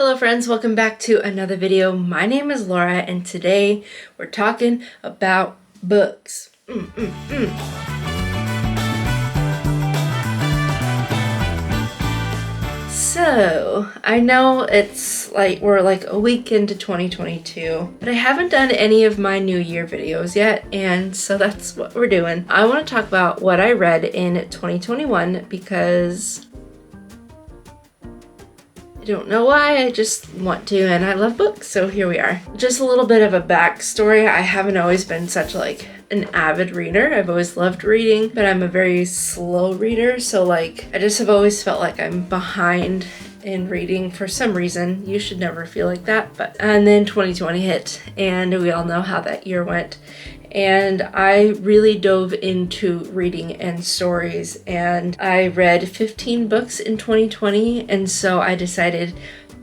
Hello friends, welcome back to another video. My name is Laura and today we're talking about books. So, I know it's like we're like a week into 2022, but I haven't done any of my New Year videos yet, and so that's what we're doing. I want to talk about what I read in 2021 because I don't know why, I just want to, and I love books, so here we are. Just a little bit of a backstory. I haven't always been such like an avid reader. I've always loved reading, but I'm a very slow reader, so like I just have always felt like I'm behind in reading for some reason. You should never feel like that, and then 2020 hit, and we all know how that year went. And I really dove into reading and stories, and I read 15 books in 2020, and so I decided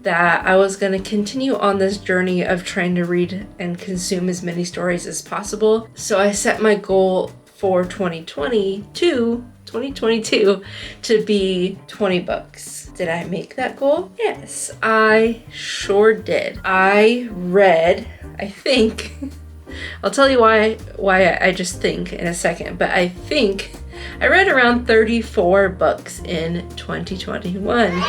that I was going to continue on this journey of trying to read and consume as many stories as possible. So I set my goal for 2022 to be 20 books. Did I make that goal? Yes, I sure did. I read, I think, I'll tell you why I just think in a second, but I think I read around 34 books in 2021. Yay!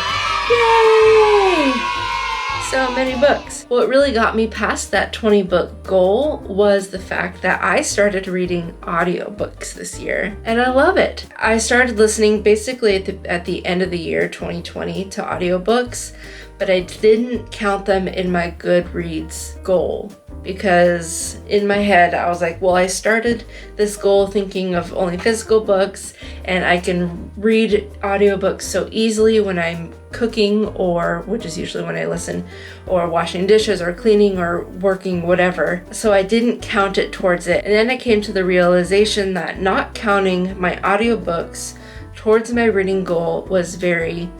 So many books. What really got me past that 20 book goal was the fact that I started reading audiobooks this year, and I love it. I started listening basically at the end of the year 2020 to audiobooks, but I didn't count them in my Goodreads goal, because in my head I was like, well, I started this goal thinking of only physical books, and I can read audiobooks so easily when I'm cooking, or which is usually when I listen, or washing dishes or cleaning or working, whatever. So I didn't count it towards it. And then I came to the realization that not counting my audiobooks towards my reading goal was very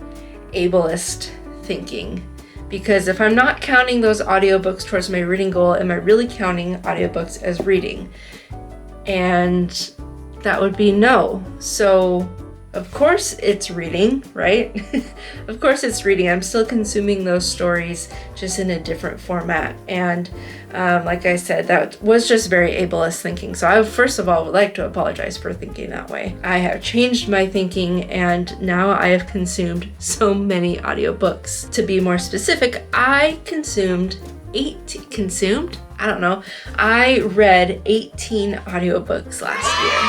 ableist thinking. Because if I'm not counting those audiobooks towards my reading goal, am I really counting audiobooks as reading? And that would be no. So of course it's reading, right? Of course it's reading. I'm still consuming those stories, just in a different format. And like I said, that was just very ableist thinking. So I first of all would like to apologize for thinking that way. I have changed my thinking, and now I have consumed so many audiobooks. To be more specific, I read 18 audiobooks last year.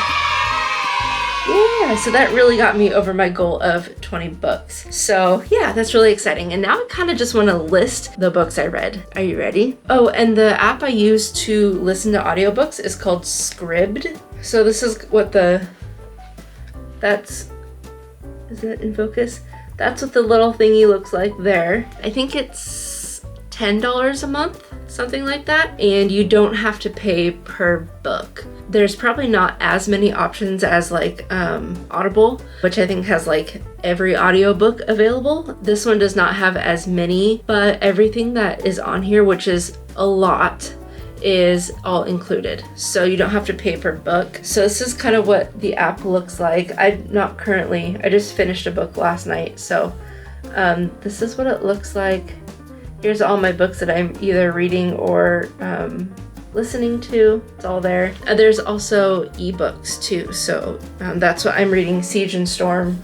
Yeah, so that really got me over my goal of 20 books. So yeah, that's really exciting. And now I kind of just want to list the books I read. Are you ready? Oh, and the app I use to listen to audiobooks is called Scribd. So this is what is that in focus? That's what the little thingy looks like there. I think it's $10 a month, something like that. And you don't have to pay per book. There's probably not as many options as like Audible, which I think has like every audiobook available. This one does not have as many, but everything that is on here, which is a lot, is all included. So you don't have to pay per book. So this is kind of what the app looks like. I just finished a book last night. So this is what it looks like. Here's all my books that I'm either reading or listening to. It's all there. There's also ebooks too, so that's what I'm reading, Siege and Storm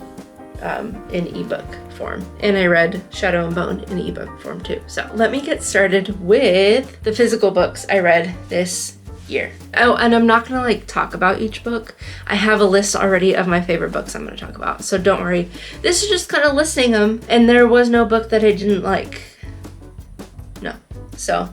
in ebook form, and I read Shadow and Bone in ebook form too. So let me get started with the physical books I read this year. Oh, and I'm not gonna like talk about each book. I have a list already of my favorite books I'm gonna talk about, so don't worry. This is just kind of listing them, and there was no book that I didn't like. No. So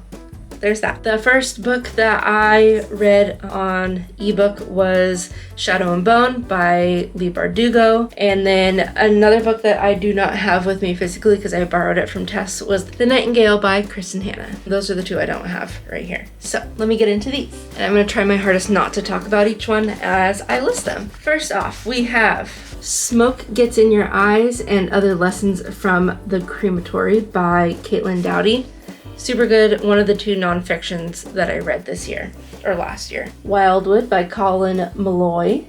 there's that. The first book that I read on ebook was Shadow and Bone by Leigh Bardugo. And then another book that I do not have with me physically because I borrowed it from Tess was The Nightingale by Kristin Hannah. Those are the two I don't have right here. So let me get into these. And I'm going to try my hardest not to talk about each one as I list them. First off, we have Smoke Gets in Your Eyes and Other Lessons from the Crematory by Doughty. Super good, one of the two nonfictions that I read this year, or last year. Wildwood by Colin Meloy.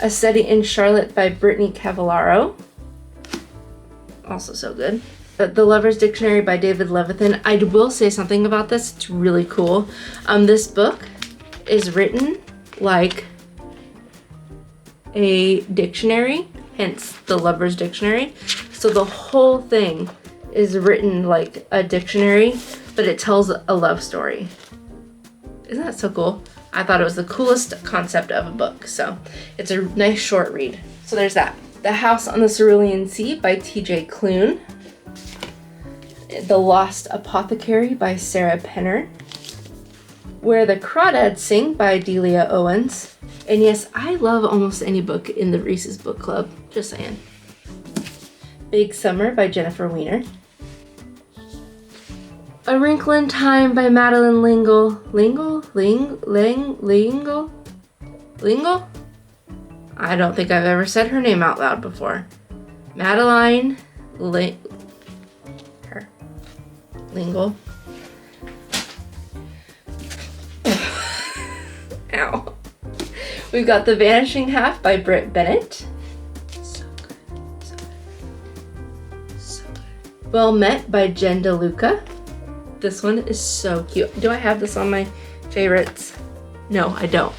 A Study in Charlotte by Brittany Cavallaro. Also so good. The Lover's Dictionary by David Levithan. I will say something about this. It's really cool. This book is written like a dictionary, hence the Lover's Dictionary. So the whole thing is written like a dictionary, but it tells a love story. Isn't that so cool? I thought it was the coolest concept of a book. So it's a nice short read. So there's that. The House on the Cerulean Sea by T.J. Klune. The Lost Apothecary by Sarah Penner. Where the Crawdads Sing by Delia Owens. And yes, I love almost any book in the Reese's Book Club. Just saying. Big Summer by Jennifer Weiner. A Wrinkle in Time by Madeleine Lingle? I don't think I've ever said her name out loud before. Madeleine Lingle. Ow. We've got The Vanishing Half by Bennett. So good. So good. So good. Well Met by Jen DeLuca. This one is so cute. Do I have this on my favorites? No, I don't.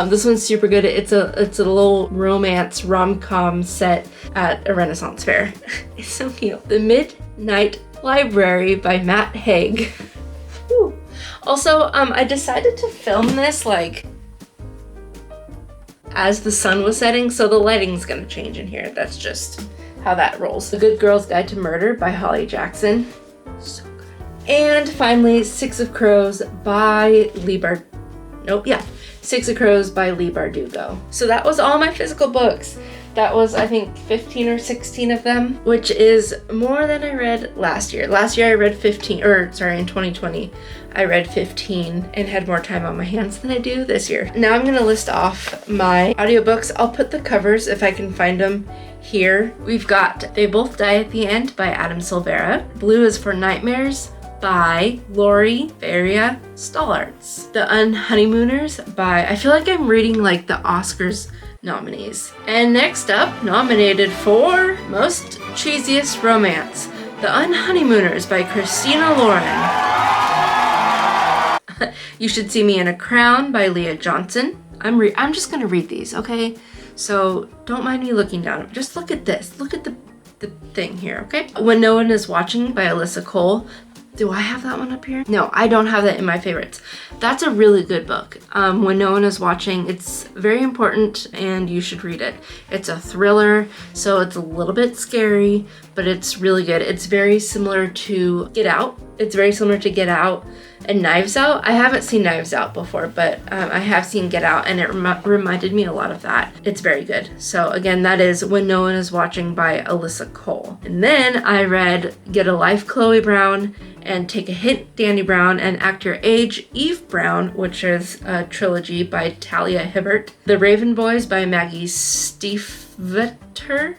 This one's super good. It's a little romance rom-com set at a Renaissance fair. It's so cute. The Midnight Library by Matt Haig. Woo. Also, I decided to film this like as the sun was setting, so the lighting's gonna change in here. That's just how that rolls. The Good Girl's Guide to Murder by Holly Jackson. So good. And finally, Six of Crows by Six of Crows by Leigh Bardugo. So that was all my physical books. That was, I think, 15 or 16 of them, which is more than I read last year. Last year I read 15, in 2020, I read 15 and had more time on my hands than I do this year. Now I'm gonna list off my audiobooks. I'll put the covers, if I can find them, here. We've got They Both Die at the End by Adam Silvera. Blue is for Nightmares by Lori Faria Stollarts. The Unhoneymooners by, I feel like I'm reading like the Oscars nominees. And next up, nominated for Most Cheesiest Romance, The Unhoneymooners by Christina Lauren. You Should See Me in a Crown by Leah Johnson. I'm just gonna read these, okay? So don't mind me looking down. Just look at this. Look at the thing here, okay? When No One Is Watching by Alyssa Cole. Do I have that one up here? No, I don't have that in my favorites. That's a really good book. When No One Is Watching, it's very important and you should read it. It's a thriller, so it's a little bit scary, but it's really good. It's very similar to Get Out. It's very similar to Get Out and Knives Out. I haven't seen Knives Out before, but I have seen Get Out, and it reminded me a lot of that. It's very good. So again, that is When No One Is Watching by Alyssa Cole. And then I read Get a Life, Chloe Brown, and Take a Hint, Danny Brown, and Act Your Age, Eve Brown, which is a trilogy by Talia Hibbert. The Raven Boys by Maggie Stiefvater.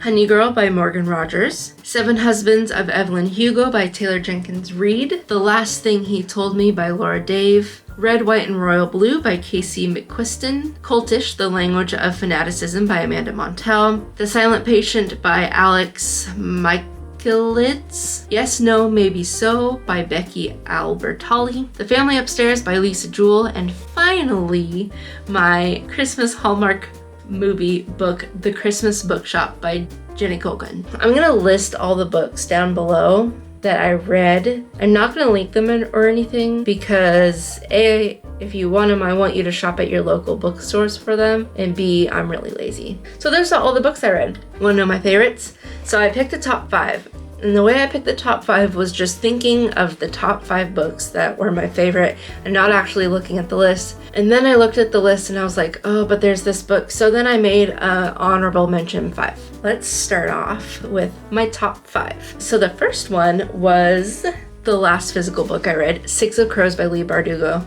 Honey Girl by Morgan Rogers. Seven Husbands of Evelyn Hugo by Taylor Jenkins Reid. The Last Thing He Told Me by Laura Dave. Red, White, and Royal Blue by Casey McQuiston. Cultish, The Language of Fanaticism by Amanda Montell. The Silent Patient by Alex Michaelids. Yes, No, Maybe So by Becky Albertalli. The Family Upstairs by Lisa Jewell. And finally, my Christmas Hallmark movie book, The Christmas Bookshop by Jenny Colgan. I'm gonna list all the books down below that I read. I'm not gonna link them or anything because A, if you want them, I want you to shop at your local bookstores for them, and B, I'm really lazy. So there's all the books I read. Wanna know my favorites? So I picked the top 5. And the way I picked the top 5 was just thinking of the top 5 books that were my favorite and not actually looking at the list. And then I looked at the list and I was like, oh, but there's this book. So then I made an honorable mention 5. Let's start off with my top 5. So the first one was the last physical book I read, Six of Crows by Leigh Bardugo.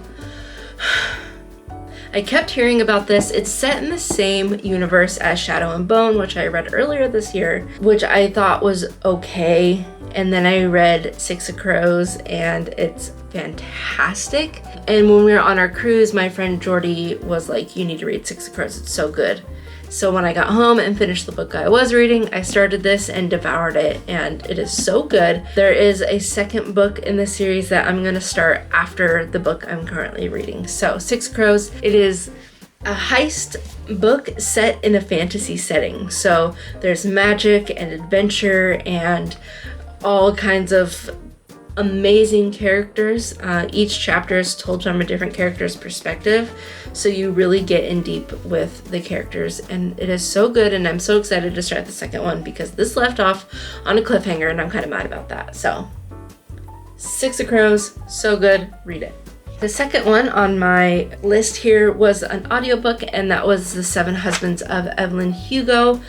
I kept hearing about this. It's set in the same universe as Shadow and Bone, which I read earlier this year, which I thought was okay. And then I read Six of Crows and it's fantastic. And when we were on our cruise, my friend Jordy was like, you need to read Six of Crows, it's so good. So when I got home and finished the book I was reading, I started this and devoured it, and it is so good. There is a second book in the series that I'm gonna start after the book I'm currently reading. So Six Crows, it is a heist book set in a fantasy setting. So there's magic and adventure and all kinds of amazing characters. Each chapter is told from a different character's perspective, so you really get in deep with the characters, and it is so good, and I'm so excited to start the second one because this left off on a cliffhanger and I'm kind of mad about that. So Six of Crows, so good, read it. The second one on my list here was an audiobook, and that was The Seven Husbands of Evelyn Hugo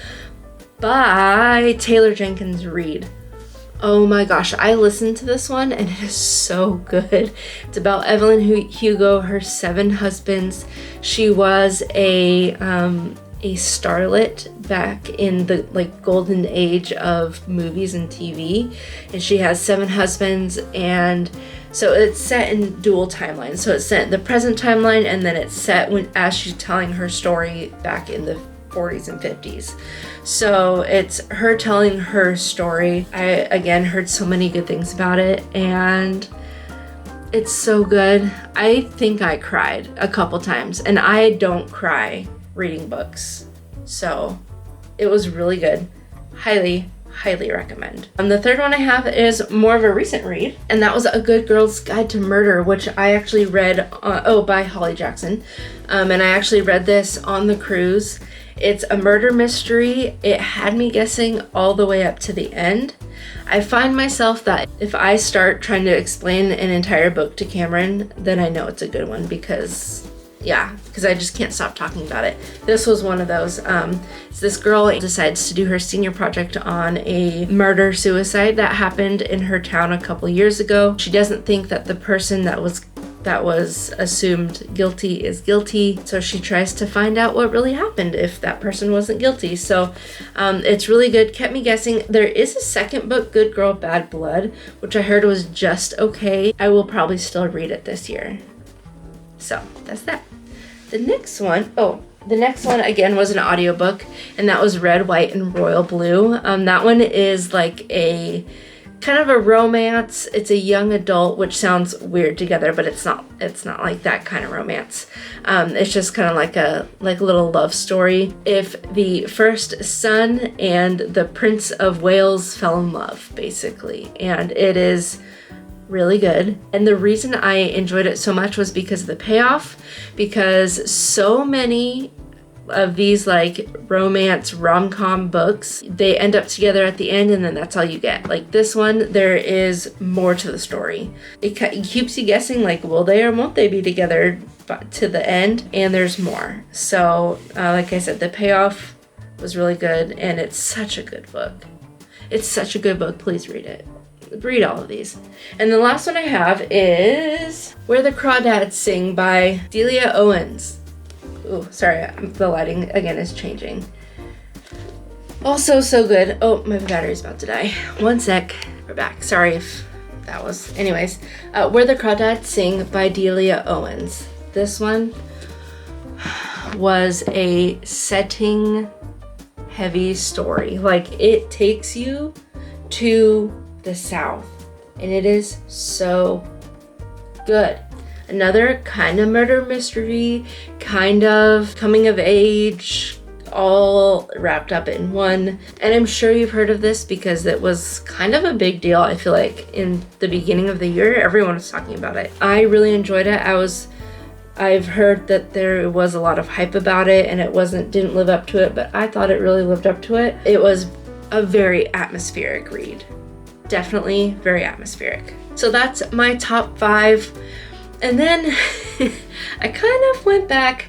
by Taylor Jenkins Reid. Oh my gosh, I listened to this one and it is so good. It's about Evelyn Hugo, her 7 husbands. She was a starlet back in the golden age of movies and TV, and she has 7 husbands, and so it's set in dual timelines. So it's set in the present timeline, and then it's set as she's telling her story back in the 40s and 50s. So it's her telling her story. I again heard so many good things about it, and it's so good. I think I cried a couple times, and I don't cry reading books, so it was really good. Highly recommend. The third one I have is more of a recent read, and that was A Good Girl's Guide to Murder, which I actually read by Holly Jackson, and I actually read this on the cruise. It's a murder mystery. It had me guessing all the way up to the end. I find myself that if I start trying to explain an entire book to Cameron, then I know it's a good one because I just can't stop talking about it. This was one of those. This girl decides to do her senior project on a murder-suicide that happened in her town a couple years ago. She doesn't think that the person that was assumed guilty is guilty, so she tries to find out what really happened if that person wasn't guilty. So it's really good, kept me guessing. There is a second book, Good Girl Bad Blood, which I heard was just okay. I will probably still read it this year. So that's that. The next one again was an audiobook, and that was Red, White, and Royal Blue. That one is like a kind of a romance. It's a young adult, which sounds weird together, but it's not like that kind of romance. It's just kind of like a little love story. If the first son and the Prince of Wales fell in love, basically, and it is really good. And the reason I enjoyed it so much was because of the payoff, because so many of these romance rom-com books, they end up together at the end and then that's all you get. Like this one, there is more to the story. It keeps you guessing, will they or won't they be together to the end, and there's more. So like I said, the payoff was really good, and it's such a good book. It's such a good book. Please read it. Read all of these. And the last one I have is Where the Crawdads Sing by Delia Owens. Ooh, sorry, the lighting again is changing. Also so good. Oh, my battery's about to die. One sec. We're back. Sorry if that was... Anyways, Where the Crawdads Sing by Delia Owens. This one was a setting heavy story. It takes you to the South, and it is so good. Another kind of murder mystery, kind of coming of age, all wrapped up in one. And I'm sure you've heard of this because it was kind of a big deal. I feel like in the beginning of the year, everyone was talking about it. I really enjoyed it. I've heard that there was a lot of hype about it and it didn't live up to it, but I thought it really lived up to it. It was a very atmospheric read. Definitely very atmospheric. So that's my top 5. And then I kind of went back.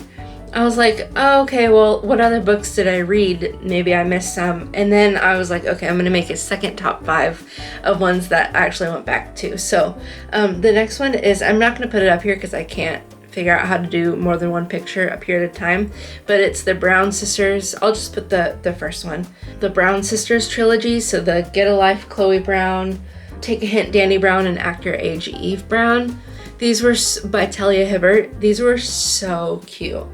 I was like, oh, okay, well, what other books did I read? Maybe I missed some. And then I was like, okay, I'm going to make a second top 5 of ones that I actually went back to. So the next one is, I'm not going to put it up here because I can't figure out how to do more than one picture up here at a time, but it's the Brown Sisters. I'll just put the first one. The Brown Sisters trilogy, so the Get a Life Chloe Brown, Take a Hint Danny Brown, and Act Your Age Eve Brown. These were by Talia Hibbert. These were so cute.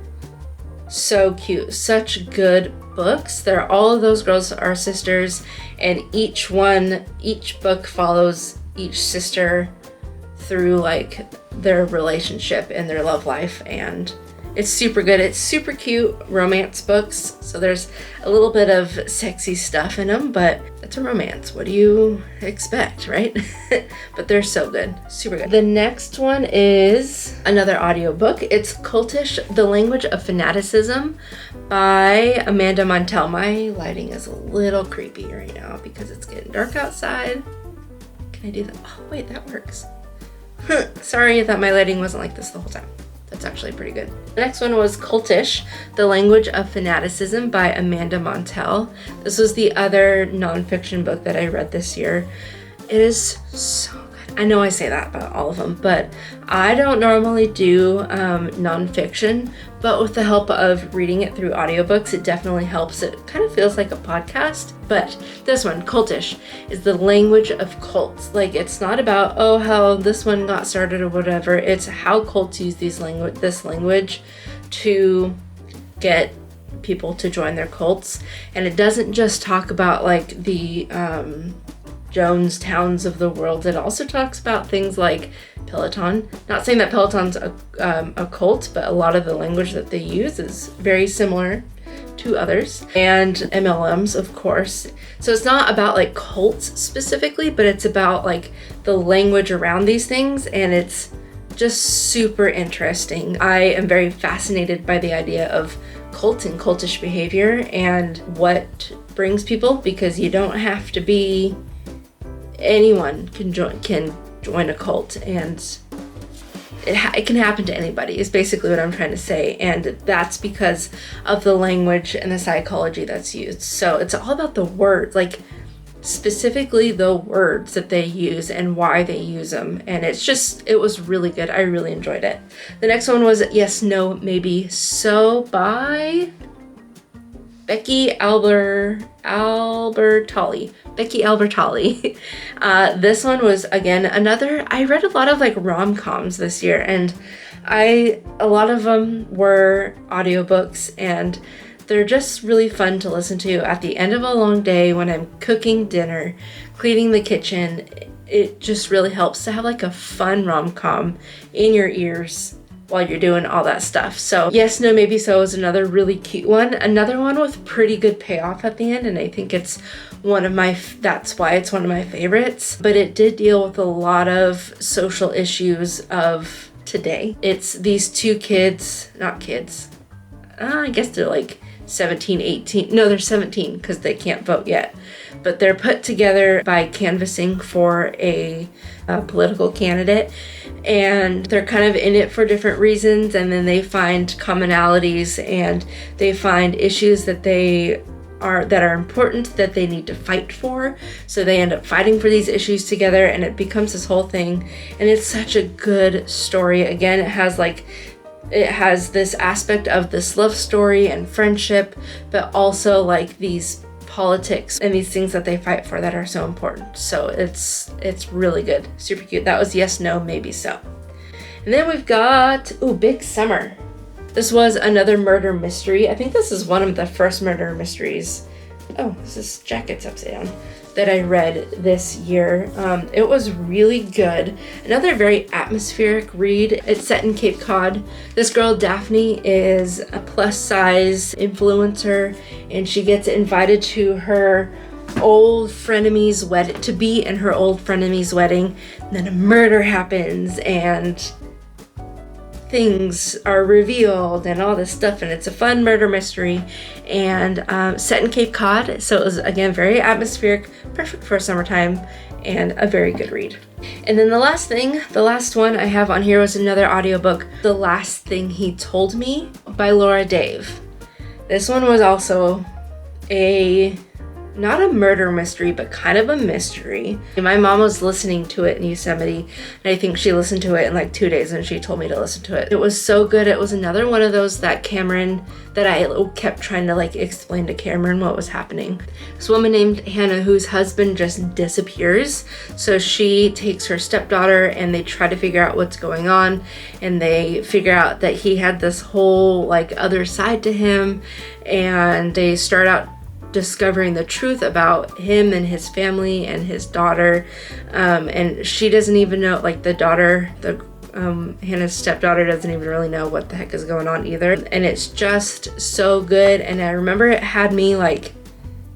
so cute. Such good books. All of those girls are sisters, and each book follows each sister through like their relationship and their love life, and it's super good. It's super cute romance books, so there's a little bit of sexy stuff in them, but it's a romance. What do you expect, right? But they're so good, super good. The next one is another audiobook. It's Cultish, The Language of Fanaticism by Amanda Montell. My lighting is a little creepy right now because it's getting dark outside. Can I do that? Oh wait, that works. Sorry, I thought my lighting wasn't like this the whole time. That's actually pretty good. The next one was Cultish, The Language of Fanaticism by Amanda Montell. This was the other nonfiction book that I read this year. It is so good. I know I say that about all of them, but I don't normally do nonfiction, but with the help of reading it through audiobooks, it definitely helps. It kind of feels like a podcast, but this one, Cultish, is the language of cults. Like, it's not about, oh, how this one got started or whatever. It's how cults use this language to get people to join their cults. And it doesn't just talk about like the Jonestowns of the world. It also talks about things like Peloton. Not saying that Peloton's a cult, but a lot of the language that they use is very similar to others. And MLMs, of course. So it's not about like cults specifically, but it's about like the language around these things, and it's just super interesting. I am very fascinated by the idea of cult and cultish behavior and what brings people, because you don't have to be, anyone can join a cult, and it can happen to anybody is basically what I'm trying to say, and that's because of the language and the psychology that's used. So it's all about the words, like specifically the words that they use and why they use them, and it was really good. I really enjoyed it. The next one was Yes, No, Maybe So by Becky Albertalli. This one was, again, I read a lot of like rom-coms this year, and a lot of them were audiobooks, and they're just really fun to listen to at the end of a long day when I'm cooking dinner, cleaning the kitchen. It just really helps to have like a fun rom-com in your ears while you're doing all that stuff. So Yes, No, Maybe So is another really cute one. Another one with pretty good payoff at the end, and I think that's why it's one of my favorites. But it did deal with a lot of social issues of today. It's these two kids, I guess they're like 17, 18. No, they're 17 because they can't vote yet. But they're put together by canvassing for a political candidate, and they're kind of in it for different reasons, and then they find commonalities and they find issues that are important that they need to fight for. So they end up fighting for these issues together, and it becomes this whole thing. And it's such a good story. Again, it has this aspect of this love story and friendship, but also like these politics and these things that they fight for that are so important. So it's really good, super cute. That was Yes, No, Maybe So. And then we've got Big Summer. This was another murder mystery. I think this is one of the first murder mysteries. Oh, this jacket's upside down. That I read this year. It was really good. Another very atmospheric read. It's set in Cape Cod. This girl, Daphne, is a plus size influencer, and she gets invited to her old frenemy's wedding, to be in her old frenemy's wedding. And then a murder happens, and things are revealed and all this stuff, and it's a fun murder mystery, and set in Cape Cod, so it was, again, very atmospheric, perfect for summertime, and a very good read. And then the last one I have on here was another audiobook, The Last Thing He Told Me by Laura Dave. This one was also a not a murder mystery, but kind of a mystery. My mom was listening to it in Yosemite, and I think she listened to it in like 2 days, and she told me to listen to it. It was so good. It was another one of those that I kept trying to like explain to Cameron what was happening. This woman named Hannah, whose husband just disappears. So she takes her stepdaughter and they try to figure out what's going on, and they figure out that he had this whole like other side to him, and they start out discovering the truth about him and his family and his daughter, and she doesn't even know, like Hannah's stepdaughter doesn't even really know what the heck is going on either. And it's just so good, and I remember it had me like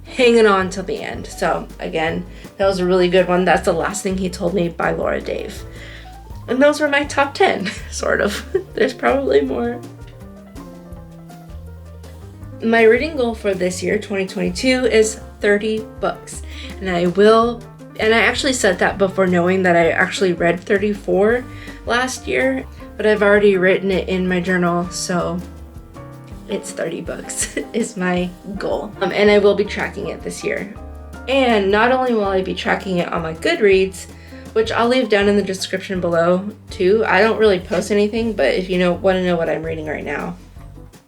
hanging on till the end. So again, that was a really good one. That's The Last Thing He Told Me by Laura Dave. And those were my top 10, sort of. There's probably more. My reading goal for this year, 2022, is 30 books. And I actually said that before knowing that I actually read 34 last year, but I've already written it in my journal, so it's 30 books is my goal. And I will be tracking it this year. And not only will I be tracking it on my Goodreads, which I'll leave down in the description below too. I don't really post anything, but if you want to know what I'm reading right now,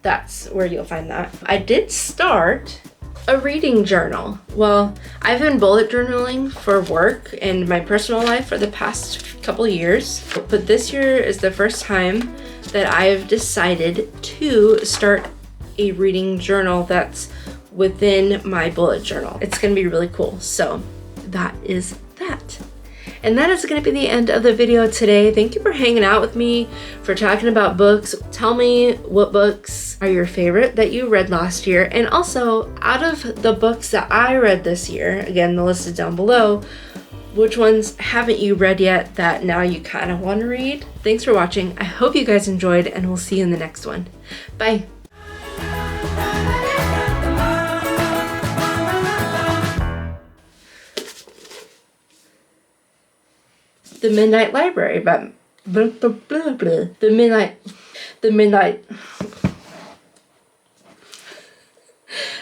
that's where you'll find that. I did start a reading journal. Well, I've been bullet journaling for work and my personal life for the past couple years, but this year is the first time that I've decided to start a reading journal that's within my bullet journal. It's gonna be really cool. So that is that. And that is going to be the end of the video today. Thank you for hanging out with me, for talking about books. Tell me what books are your favorite that you read last year. And also, out of the books that I read this year, again, the list is down below, which ones haven't you read yet that now you kind of want to read? Thanks for watching. I hope you guys enjoyed, and we'll see you in the next one. Bye. The Midnight Library, but the midnight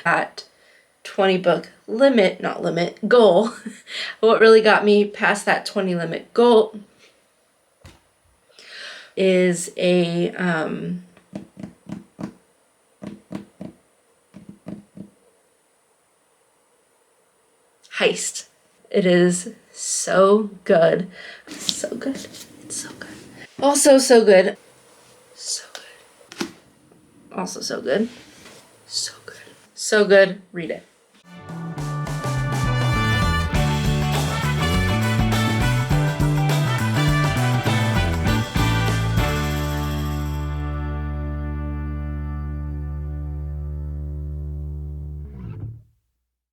at 20 book goal. What really got me past that 20 limit goal is a heist. It is so good. So good. It's so good. Also so good. So good. Also so good. So good. So good. Read it.